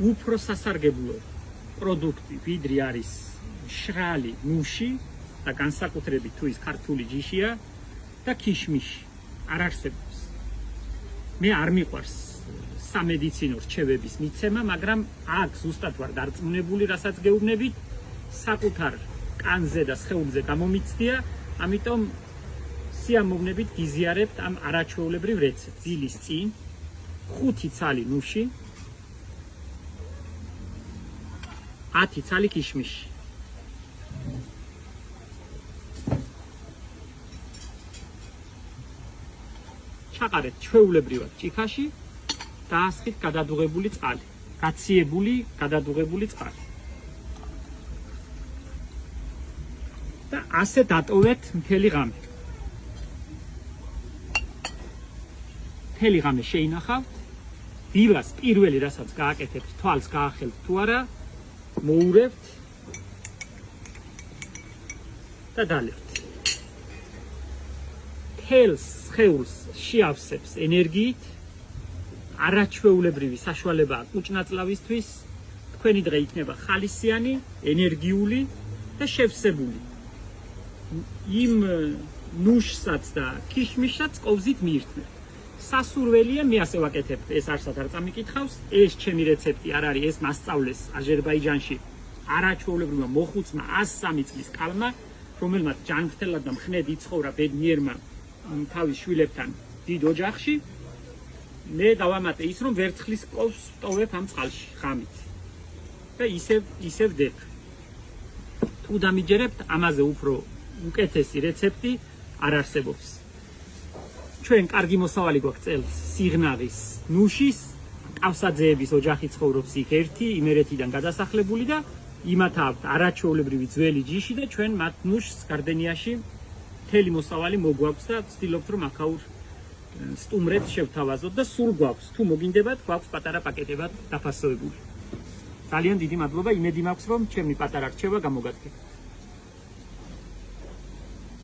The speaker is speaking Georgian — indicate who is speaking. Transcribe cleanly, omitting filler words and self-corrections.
Speaker 1: უფრო სასარგებლო პროდუქტი, ვიდრე არის მშრალი ნუში და განსაკუთრებით თუ ის ქართული ჯიშია და ქიშმიში არ არსებობს. მე არ მიყვარს სამედიცინო რჩევების მიცემა, მაგრამ აქ ზუსტად ვარ დარწმუნებული, რასაც გეუბნებით, საკუთარ კანზე და სხეულზე გამომიცდია, ამიტომ სიამოვნებით გიზიარებთ ამ არაჩვეულებრივ რეცეპტს. ძილის წინ 5 ცალი ნუში, 10 ცალი ქიშმიში. ჩაყარეთ ჩვეულებრივად ჭიქაში და ასხით გადადუღებული წყალი, გაციებული გადადუღებული წყალი. და ასე დატოვეთ მთელი ღამე. მთელი ღამე შეინახავთ, დილას პირველი რასაც გააკეთებთ, თვალს გაახელთ თუ არა, მოურევთ და დალებთ. თელს სხეულს შეავსებს ენერგიით, არაჩვეულებრივი საშუალებაა კუჭნაწლავისთვის, თქვენი დღე იქნება ხალისიანი, ენერგიული და შევსებული. იმ ნუშსაც და ქიშმიშსაც ყოვზით მიირთმევ. სასურველია, მე ასე ვაკეთებ, ეს არსად არ წამიკითხავს, ეს ჩემი რეცეპტი არ არის, ეს მასწავლეს აზერბაიჯანში არაჩვეულებრივმა მოხუცმა 103 წლის კალმა, რომელმაც ჯანმრთელად და მხნედ იცხოვრა ბედნიერმა თავის შვილებთან დიდ ოჯახში. მე დავამატე ის, რომ ვერცხლის ყოფს ვტოვებ ამ წყალში ღამით და ისევ დებ. თუ დამიჯერებთ, ამაზე უფრო უკეთესი რეცეპტი არ არსებობს. ჩვენ კარგი მოსავალი გვაქვს წელს სიღნაღის ნუშის, კავსაძეების ოჯახი ცხოვრობს იქ ერთი, იმერეთიდან გადასახლებული და იმათ აქვთ არაჩვეულებრივი ძველი ჯიში და ჩვენ მათ ნუშს გარდენიაში მთელი მოსავალი მოგვაქვს და ვცდილობთ, რომ აქაურ სტუმრებს შევთავაზოთ და სულ გვაქვს, თუ მოგინდებათ, გვაქვს პატარა პაკეტებად დაფასოებული. ძალიან დიდი მადლობა, იმედი მაქვს, რომ ჩემი პატარა რჩევა გამოგადგება.